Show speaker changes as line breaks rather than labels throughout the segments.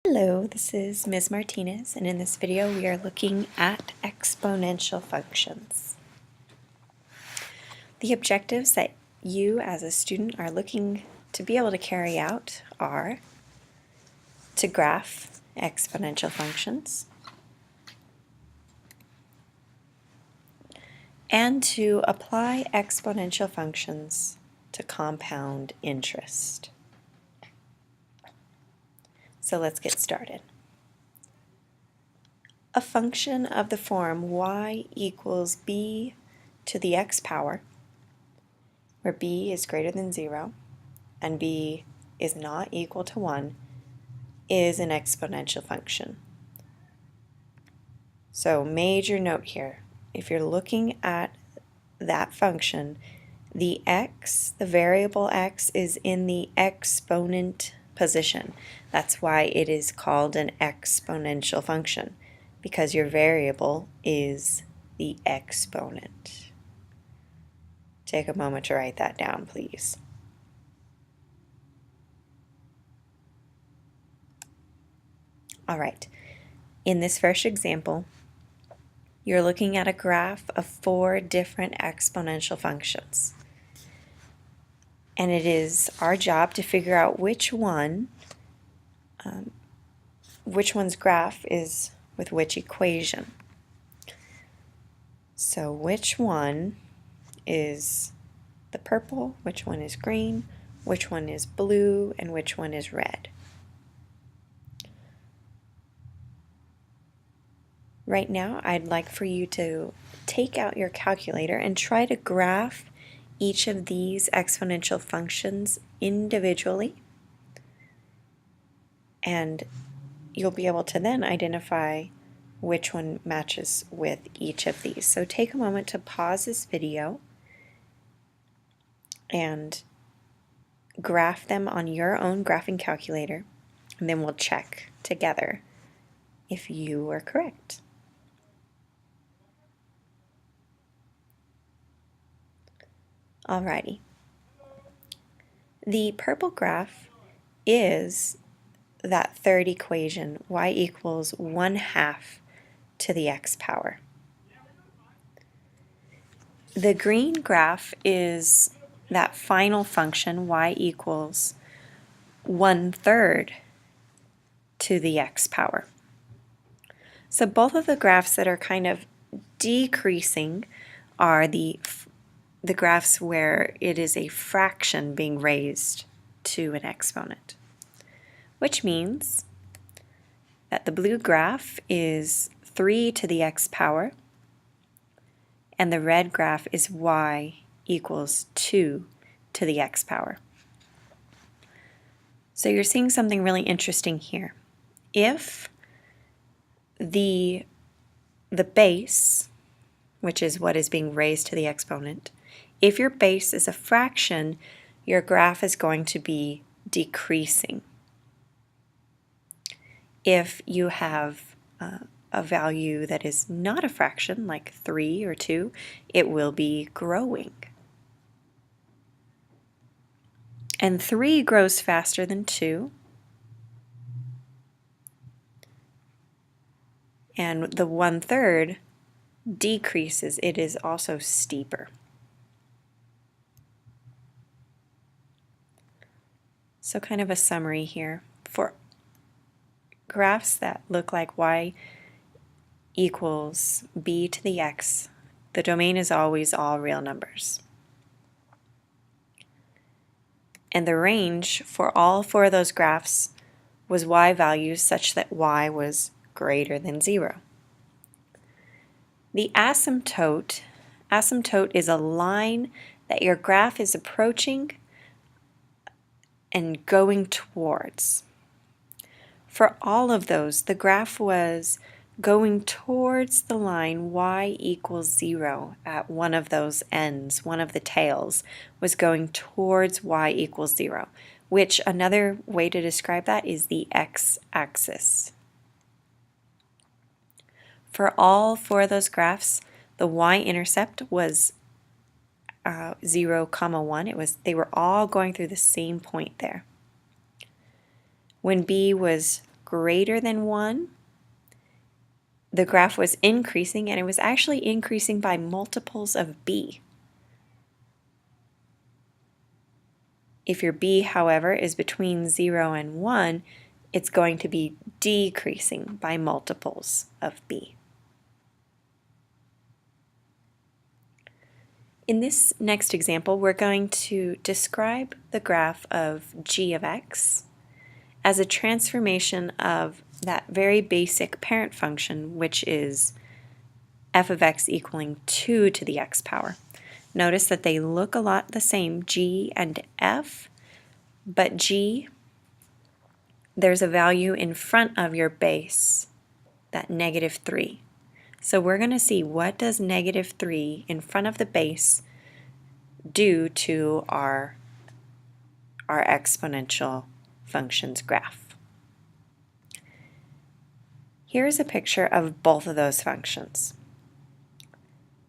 Hello, this is Ms. Martinez, and in this video we are looking at exponential functions. The objectives that you as a student are looking to be able to carry out are to graph exponential functions and to apply exponential functions to compound interest. So let's get started. A function of the form y equals b to the x power, where b is greater than 0 and b is not equal to 1, is an exponential function. So major note here, if you're looking at that function, the x, the variable x, is in the exponent position. That's why it is called an exponential function, because your variable is the exponent. Take a moment to write that down, please. All right, in this first example, you're looking at a graph of 4 different exponential functions. And it is our job to figure out which one's graph is with which equation. So which one is the purple, which one is green, which one is blue, and which one is red? Right now, I'd like for you to take out your calculator and try to graph each of these exponential functions individually, and you'll be able to then identify which one matches with each of these. So take a moment to pause this video and graph them on your own graphing calculator, and then we'll check together if you are correct. Alrighty. The purple graph is that third equation, y equals 1/2 to the x power. The green graph is that final function, y equals 1/3 to the x power. So both of the graphs that are kind of decreasing are the graphs where it is a fraction being raised to an exponent, which means that the blue graph is 3 to the x power, and the red graph is y equals 2 to the x power. So you're seeing something really interesting here. If the base, which is what is being raised to the exponent, if your base is a fraction, your graph is going to be decreasing. If you have a value that is not a fraction, like 3 or 2, it will be growing. And 3 grows faster than 2. And the 1/3 decreases. It is also steeper. So kind of a summary here. For graphs that look like y equals b to the x, the domain is always all real numbers. And the range for all 4 of those graphs was y values such that y was greater than 0. The asymptote is a line that your graph is approaching and going towards. For all of those, the graph was going towards the line y equals 0 at one of those ends. One of the tails was going towards y equals 0, which another way to describe that is the x-axis. For all 4 of those graphs, the y-intercept was 0, 1. They were all going through the same point there. When b was greater than 1, the graph was increasing, and it was actually increasing by multiples of b. If your b, however, is between 0 and 1, it's going to be decreasing by multiples of b. In this next example, we're going to describe the graph of g of x as a transformation of that very basic parent function, which is f of x equaling 2 to the x power. Notice that they look a lot the same, g and f, but g, there's a value in front of your base, that negative 3. So we're going to see what does negative 3 in front of the base do to our exponential function's graph. Here's a picture of both of those functions.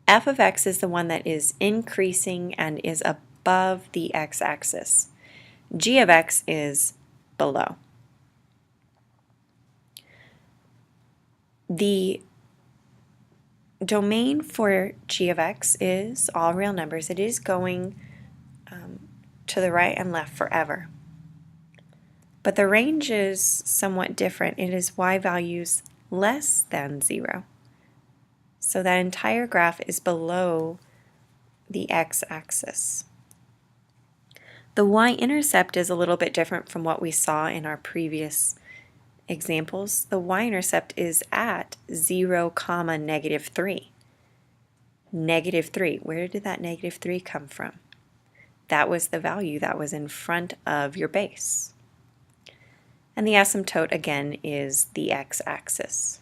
F of x is the one that is increasing and is above the x-axis. G of x is below. The domain for g of x is all real numbers. It is going to the right and left forever. But the range is somewhat different. It is y values less than 0. So that entire graph is below the x-axis. The y-intercept is a little bit different from what we saw in our previous examples. The y-intercept is at 0, negative 3. Negative 3. Where did that negative 3 come from? That was the value that was in front of your base. And the asymptote, again, is the x-axis.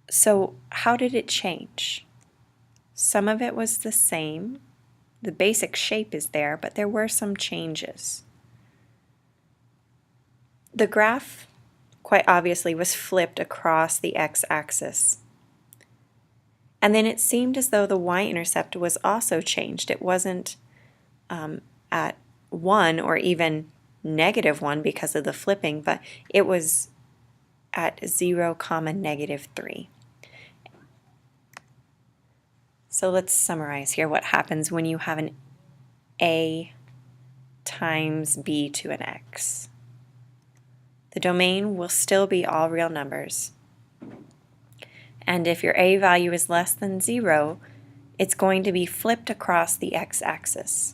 So how did it change? Some of it was the same. The basic shape is there, but there were some changes. The graph, quite obviously, was flipped across the x-axis. And then it seemed as though the y-intercept was also changed. It wasn't at 1 or even negative 1 because of the flipping, but it was at 0, negative 3. So let's summarize here what happens when you have an a times b to an x. The domain will still be all real numbers. And if your a value is less than 0, it's going to be flipped across the x-axis.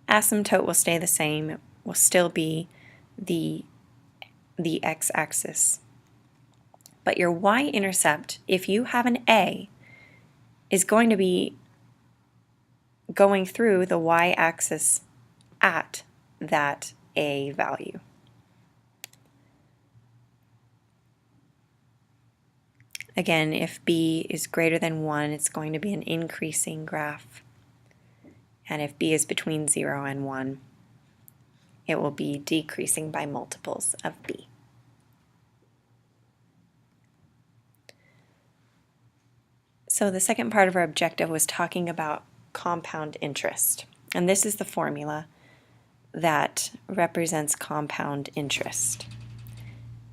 Asymptote will stay the same. It will still be the x-axis. But your y-intercept, if you have an a, is going to be going through the y-axis at that a value. Again, if b is greater than 1, it's going to be an increasing graph. And if b is between 0 and 1, it will be decreasing by multiples of b. So the second part of our objective was talking about compound interest. And this is the formula that represents compound interest.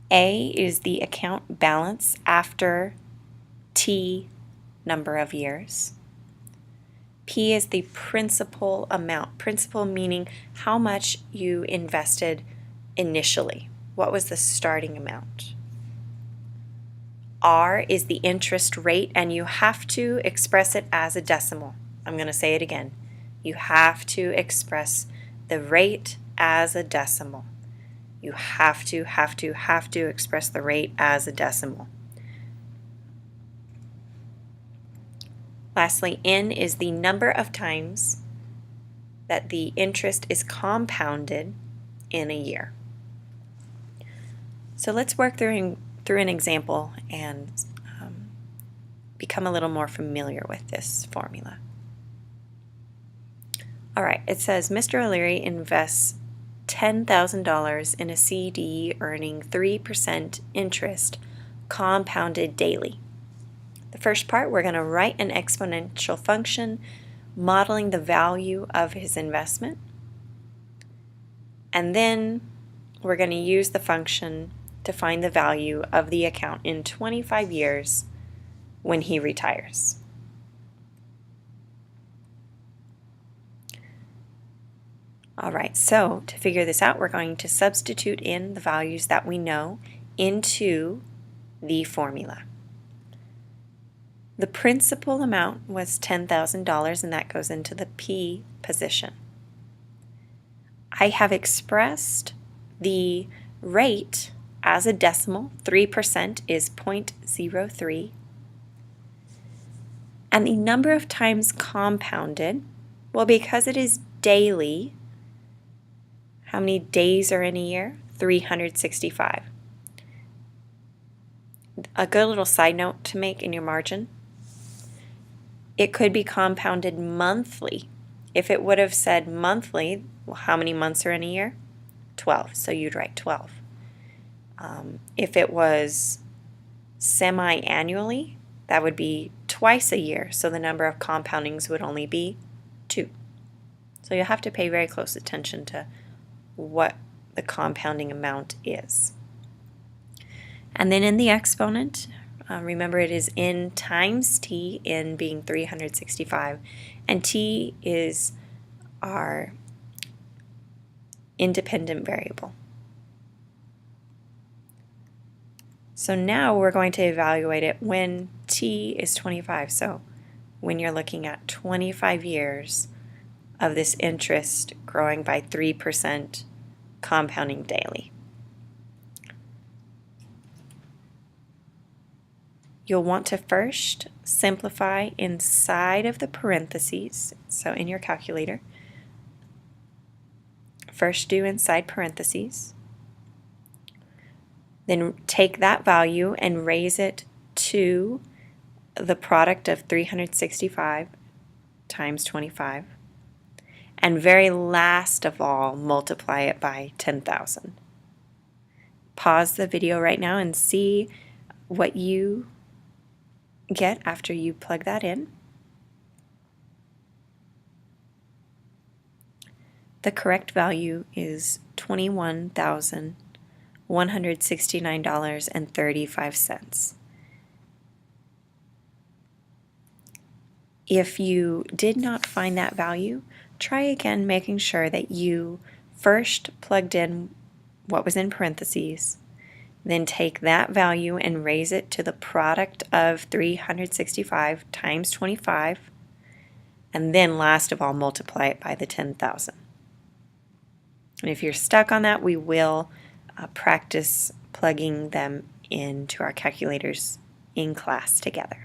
A is the account balance after T number of years. P is the principal amount. Principal meaning how much you invested initially. What was the starting amount? R is the interest rate, and you have to express it as a decimal. I'm going to say it again. You have to express the rate as a decimal. You have to express the rate as a decimal. Lastly, N is the number of times that the interest is compounded in a year. So let's work through an example and become a little more familiar with this formula. All right, it says Mr. O'Leary invests $10,000 in a CD earning 3% interest compounded daily. The first part, we're going to write an exponential function modeling the value of his investment. And then we're going to use the function to find the value of the account in 25 years when he retires. All right, so to figure this out, we're going to substitute in the values that we know into the formula. The principal amount was $10,000, and that goes into the P position. I have expressed the rate as a decimal. 3% is 0.03. And the number of times compounded, well, because it is daily, how many days are in a year? 365. A good little side note to make in your margin, it could be compounded monthly. If it would have said monthly, well, how many months are in a year? 12, so you'd write 12. If it was semi-annually, that would be twice a year, so the number of compoundings would only be 2. So you'll have to pay very close attention to what the compounding amount is. And then in the exponent, remember it is n times t, n being 365, and t is our independent variable. So now we're going to evaluate it when t is 25. So when you're looking at 25 years of this interest growing by 3% compounding daily. You'll want to first simplify inside of the parentheses. So in your calculator, first do inside parentheses. Then take that value and raise it to the product of 365 times 25. And very last of all, multiply it by 10,000. Pause the video right now and see what you get after you plug that in. The correct value is $21,169.35. If you did not find that value, try again, making sure that you first plugged in what was in parentheses, then take that value and raise it to the product of 365 times 25, and then last of all multiply it by the 10,000. And if you're stuck on that, we will practice plugging them into our calculators in class together.